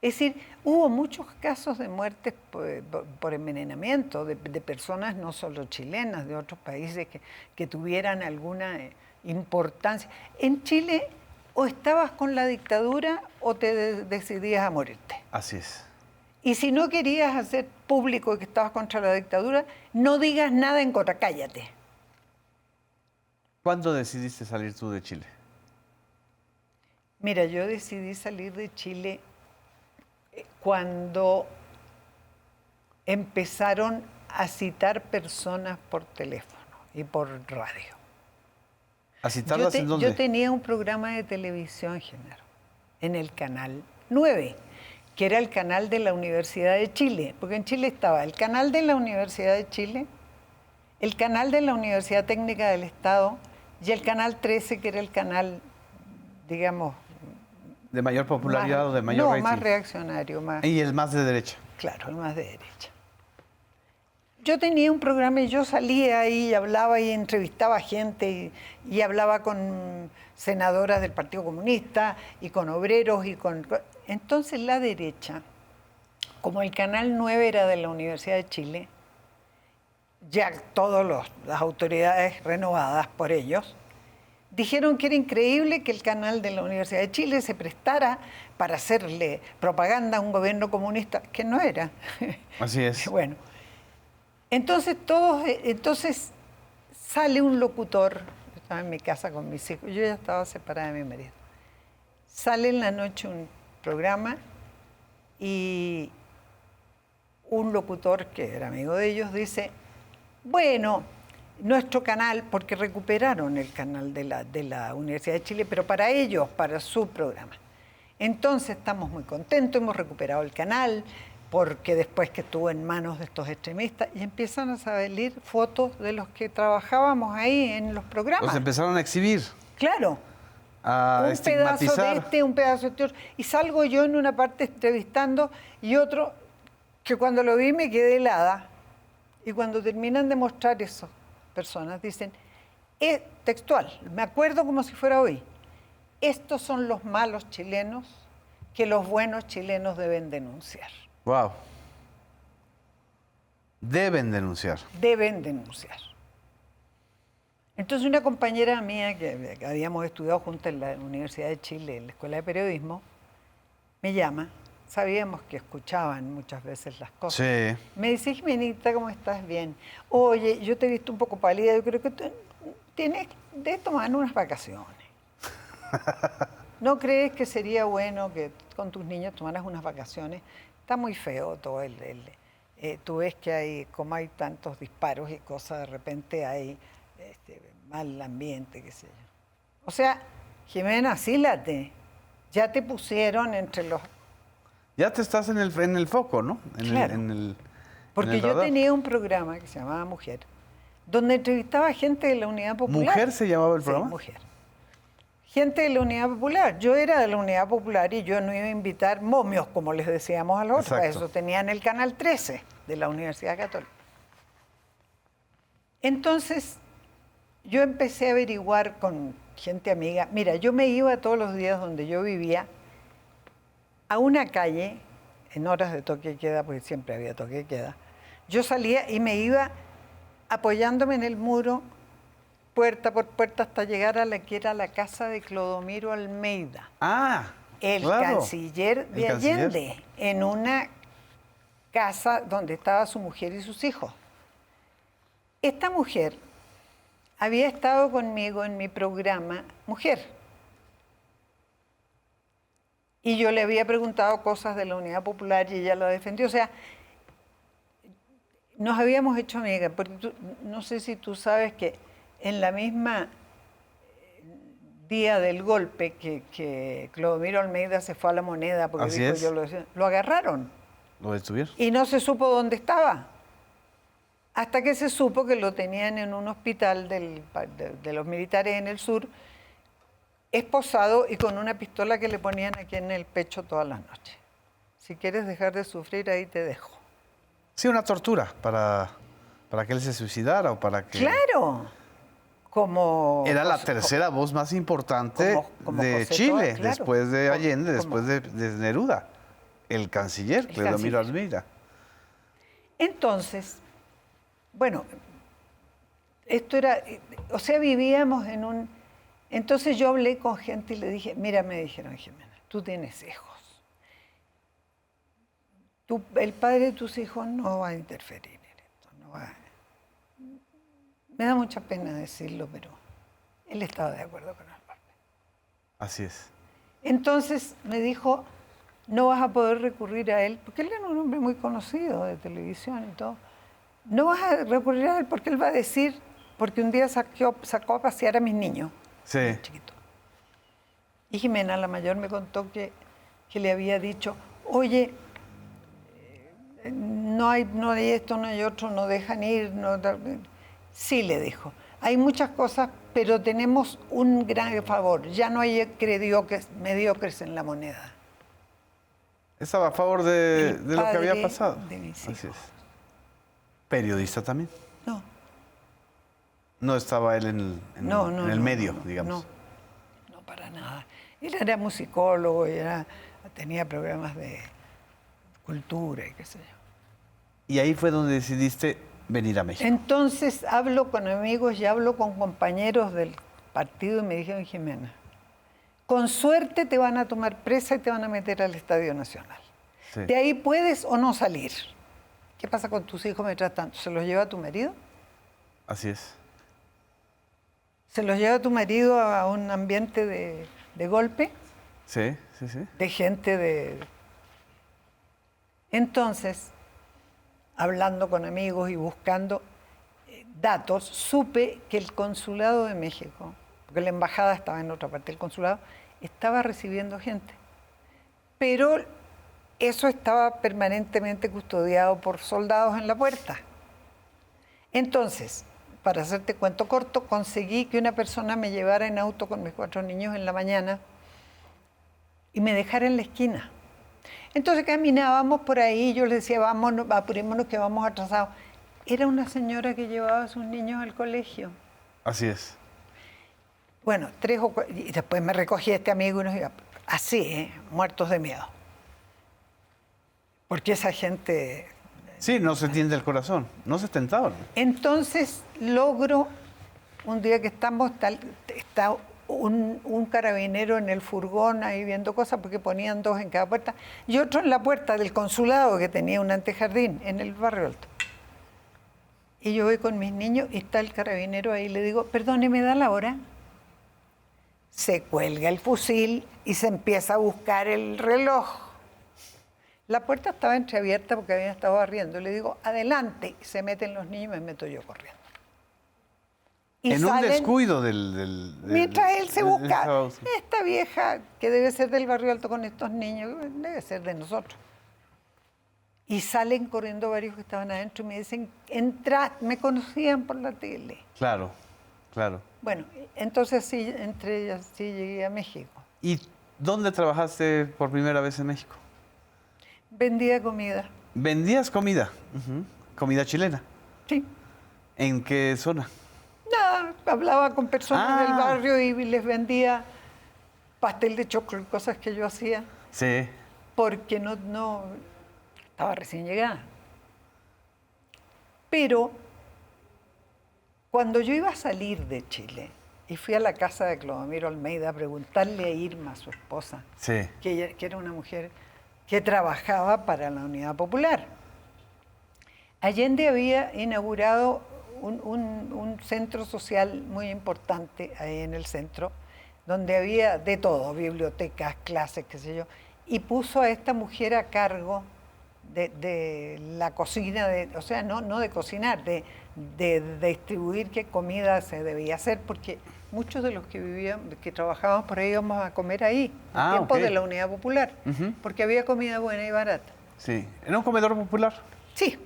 decir, hubo muchos casos de muertes por envenenamiento de personas no solo chilenas, de otros países que tuvieran alguna importancia. En Chile, o estabas con la dictadura o te decidías a morirte. Así es. Y si no querías hacer público que estabas contra la dictadura, no digas nada en contra, cállate. ¿Cuándo decidiste salir tú de Chile? Mira, yo decidí salir de Chile cuando empezaron a citar personas por teléfono y por radio. ¿A citarlas en dónde? Yo tenía un programa de televisión, Genaro, en el Canal 9, que era el canal de la Universidad de Chile, porque en Chile estaba el canal de la Universidad de Chile, el canal de la Universidad Técnica del Estado y el canal 13, que era el canal, digamos... ¿De mayor popularidad o de mayor rating? No, más reaccionario. ¿Y el más de derecha? Claro, el más de derecha. Yo tenía un programa y yo salía ahí y hablaba y entrevistaba gente y hablaba con senadoras del Partido Comunista y con obreros y con... Entonces la derecha, como el Canal 9 era de la Universidad de Chile, ya todas las autoridades renovadas por ellos, dijeron que era increíble que el canal de la Universidad de Chile se prestara para hacerle propaganda a un gobierno comunista, que no era. Así es. Bueno, entonces sale un locutor, yo estaba en mi casa con mis hijos, yo ya estaba separada de mi marido. Sale en la noche un programa y un locutor que era amigo de ellos dice, bueno, nuestro canal, porque recuperaron el canal de la Universidad de Chile, pero para ellos, para su programa. Entonces estamos muy contentos, hemos recuperado el canal, porque después que estuvo en manos de estos extremistas, y empiezan a salir fotos de los que trabajábamos ahí en los programas. Los empezaron a exhibir. Claro. A un estigmatizar. Pedazo de este, un pedazo de otro. Y salgo yo en una parte entrevistando y otro que cuando lo vi me quedé helada. Y cuando terminan de mostrar eso, personas dicen, es textual, me acuerdo como si fuera hoy, estos son los malos chilenos que los buenos chilenos deben denunciar. Wow. Deben denunciar. Deben denunciar. Entonces una compañera mía que habíamos estudiado juntos en la Universidad de Chile, en la Escuela de Periodismo, me llama. Sabíamos que escuchaban muchas veces las cosas. Sí. Me dice, Jimenita, ¿cómo estás? Bien. Oye, yo te he visto un poco pálida, yo creo que tienes de tomar unas vacaciones. ¿No crees que sería bueno que con tus niños tomaras unas vacaciones? Está muy feo todo tú ves que como hay tantos disparos y cosas, de repente hay mal ambiente, qué sé yo. O sea, Jimena, asílate. Ya te pusieron entre los... Ya te estás en el foco, ¿no? Claro. En Porque el yo radar. tenía un programa que se llamaba Mujer, donde entrevistaba gente de la Unidad Popular. ¿Mujer se llamaba el programa? Sí, Mujer. Gente de la Unidad Popular. Yo era de la Unidad Popular y yo no iba a invitar momios, como les decíamos a los otros. Para eso tenían el Canal 13 de la Universidad Católica. Entonces, yo empecé a averiguar con gente amiga. Mira, yo me iba todos los días donde yo vivía a una calle, en horas de toque de queda, porque siempre había toque de queda. Yo salía y me iba apoyándome en el muro, puerta por puerta, hasta llegar a la que era la casa de Clodomiro Almeida. Ah, el claro. canciller de Allende, en una casa donde estaba su mujer y sus hijos. Esta mujer había estado conmigo en mi programa Mujer. Y yo le había preguntado cosas de la Unidad Popular y ella lo defendió. O sea, nos habíamos hecho amigas, porque no sé si tú sabes que en la misma día del golpe que Clodomiro Almeida se fue a La Moneda, porque Así dijo es. yo lo decía, lo agarraron. ¿Lo detuvieron? Y no se supo dónde estaba. Hasta que se supo que lo tenían en un hospital de los militares en el sur, esposado y con una pistola que le ponían aquí en el pecho todas las noches. Si quieres dejar de sufrir, ahí te dejo. Sí, una tortura para que él se suicidara o para que... ¡Claro! Como... Era la tercera voz más importante de José Chile, Toa, claro. después de Allende, después de Neruda, el canciller, Clodomiro Almeida. Entonces, bueno, esto era, o sea, vivíamos en un... Entonces yo hablé con gente y le dije, mira, me dijeron, Jimena, tú tienes hijos. El padre de tus hijos no va a interferir en esto. No va. Me da mucha pena decirlo, pero él estaba de acuerdo con el golpe. Así es. Entonces me dijo, no vas a poder recurrir a él, porque él era un hombre muy conocido de televisión y todo. No vas a recurrir a él porque él va a decir, porque un día sacó a pasear a mis niños. Sí. Chiquito. Y Jimena, la mayor, me contó que le había dicho, oye, no hay esto, no hay otro, no dejan ir. No... Sí, le dijo, hay muchas cosas, pero tenemos un gran favor, ya no hay mediocres en La Moneda. Estaba a favor de lo que había pasado. De mis hijos. Así es. ¿Periodista también? No. No estaba él en el medio, digamos. No, para nada. Él era musicólogo y tenía programas de cultura y qué sé yo. Y ahí fue donde decidiste venir a México. Entonces hablo con amigos y hablo con compañeros del partido y me dijeron, Jimena, con suerte te van a tomar presa y te van a meter al Estadio Nacional. Sí. De ahí puedes o no salir. ¿Qué pasa con tus hijos mientras tanto? ¿Se los lleva tu marido? Así es. ¿Se los lleva tu marido a un ambiente de golpe? Sí, sí, sí. De gente de... Entonces, hablando con amigos y buscando datos, supe que el Consulado de México, porque la embajada estaba en otra parte del consulado, estaba recibiendo gente. Pero eso estaba permanentemente custodiado por soldados en la puerta. Entonces, para hacerte cuento corto, conseguí que una persona me llevara en auto con mis 4 niños en la mañana y me dejara en la esquina. Entonces caminábamos por ahí, yo le decía, vámonos, apurémonos que vamos atrasados. Era una señora que llevaba a sus niños al colegio. Así es. Bueno, 3 o 4, y después me recogía este amigo y nos iba, así, muertos de miedo. Porque esa gente... Sí, no se tiende el corazón, no se tentaban. Entonces logro, un día que estamos, está un carabinero en el furgón ahí viendo cosas, porque ponían 2 en cada puerta, y otro en la puerta del consulado, que tenía un antejardín en el barrio alto. Y yo voy con mis niños y está el carabinero ahí, le digo, perdone, ¿me da la hora? Se cuelga el fusil y se empieza a buscar el reloj. La puerta estaba entreabierta porque habían estado barriendo. Le digo, adelante. Y se meten los niños y me meto yo corriendo. Y en un salen, descuido mientras él se busca, sí. esta vieja que debe ser del barrio alto con estos niños, debe ser de nosotros. Y salen corriendo varios que estaban adentro y me dicen, entra, me conocían por la tele. Claro, claro. Bueno, entonces sí, entre ellas sí llegué a México. ¿Y dónde trabajaste por primera vez en México? Vendía comida. ¿Vendías comida? ¿Comida chilena? Sí. ¿En qué zona? Nada, hablaba con personas del Ah. barrio y les vendía pastel de choclo y cosas que yo hacía, Sí. porque no estaba recién llegada. Pero cuando yo iba a salir de Chile y fui a la casa de Clodomiro Almeida a preguntarle a Irma, su esposa, Sí. que era una mujer que trabajaba para la Unidad Popular. Allende había inaugurado un centro social muy importante ahí en el centro, donde había de todo, bibliotecas, clases, qué sé yo, y puso a esta mujer a cargo de la cocina, o sea, no de cocinar, de distribuir qué comida se debía hacer, porque muchos de los que vivían, que trabajábamos por ahí íbamos a comer ahí, en tiempos ok. de la Unidad Popular, porque había comida buena y barata. Sí. ¿Era un comedor popular? Sí.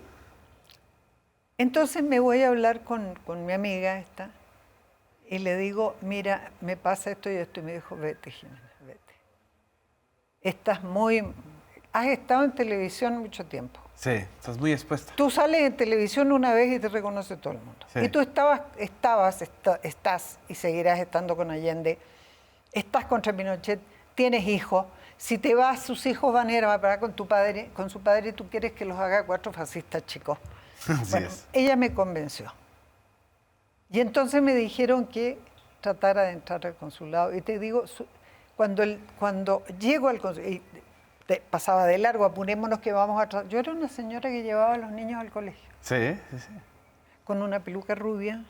Entonces me voy a hablar con mi amiga esta y le digo, mira, me pasa esto y esto. Y me dijo, vete, Jimena, vete. Has estado en televisión mucho tiempo. Sí, estás muy expuesta. Tú sales en televisión una vez y te reconoce todo el mundo. Sí. Y tú estás y seguirás estando con Allende, estás contra Pinochet, tienes hijos. Si te vas, sus hijos van a ir a parar con su padre y tú quieres que los haga 4 fascistas chicos. Así Bueno, es. ella me convenció. Y entonces me dijeron que tratara de entrar al consulado. Y te digo, cuando llego al consulado, y pasaba de largo, apurémonos que vamos a... Yo era una señora que llevaba a los niños al colegio, Sí, sí, sí. con una peluca rubia,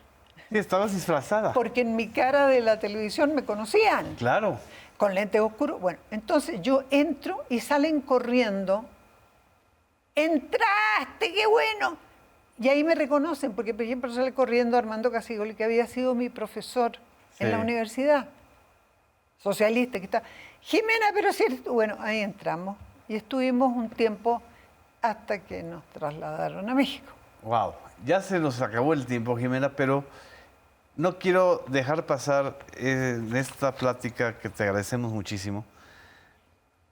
Sí, estabas disfrazada. porque en mi cara de la televisión me conocían, Claro. con lentes oscuros. Bueno, entonces yo entro y salen corriendo. ¡Entraste! ¡Qué bueno! Y ahí me reconocen, porque por ejemplo sale corriendo Armando Casigoli, que había sido mi profesor en la Sí. universidad, socialista, que está. Jimena, pero si eres tú. Bueno, ahí entramos y estuvimos un tiempo hasta que nos trasladaron a México. Wow. Ya se nos acabó el tiempo, Jimena, pero no quiero dejar pasar en esta plática que te agradecemos muchísimo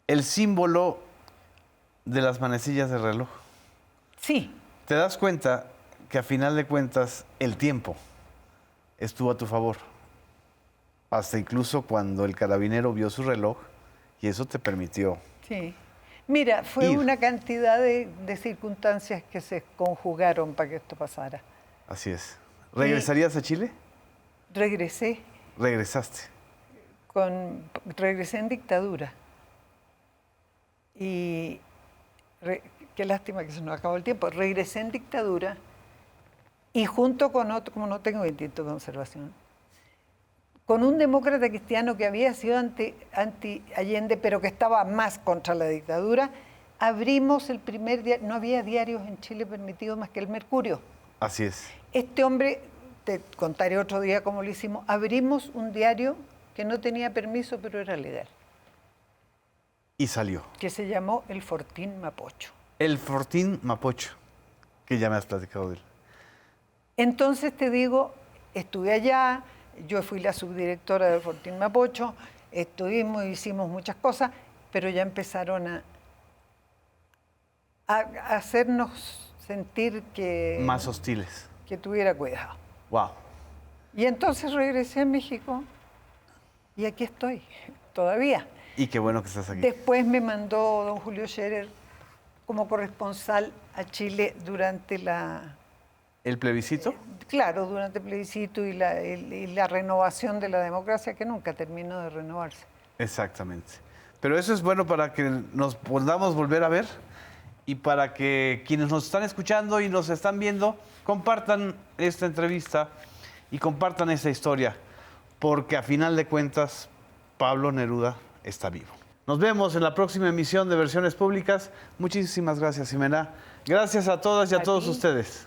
el símbolo de las manecillas del reloj. Sí, Te das cuenta que a final de cuentas el tiempo estuvo a tu favor. Hasta incluso cuando el carabinero vio su reloj y eso te permitió. sí. Mira, fue Ir. una cantidad de circunstancias que se conjugaron para que esto pasara. Así es. ¿Regresarías a Chile? Regresé Regresaste. regresé en dictadura. Y qué lástima que se nos acabó el tiempo. Regresé en dictadura y junto con otro, como no tengo instinto de conservación, con un demócrata cristiano que había sido anti-Allende, pero que estaba más contra la dictadura, abrimos el primer diario. No había diarios en Chile permitidos más que el Mercurio. Así es. Este hombre, te contaré otro día cómo lo hicimos, abrimos un diario que no tenía permiso, pero era legal, Y salió. que se llamó El Fortín Mapocho. El Fortín Mapocho, que ya me has platicado de él. Entonces te digo, estuve allá, yo fui la subdirectora del Fortín Mapocho, hicimos muchas cosas, pero ya empezaron a hacernos sentir Más hostiles. que tuviera cuidado. Wow. Y entonces regresé a México y aquí estoy, todavía. Y qué bueno que estás aquí. Después me mandó don Julio Scherer como corresponsal a Chile durante ¿El plebiscito? Claro, durante el plebiscito y la renovación de la democracia, que nunca terminó de renovarse. Exactamente. Pero eso es bueno para que nos podamos volver a ver y para que quienes nos están escuchando y nos están viendo compartan esta entrevista y compartan esta historia, porque a final de cuentas Pablo Neruda está vivo. Nos vemos en la próxima emisión de Versiones Públicas. Muchísimas gracias, Ximena. Gracias a todas y a todos ti. ustedes.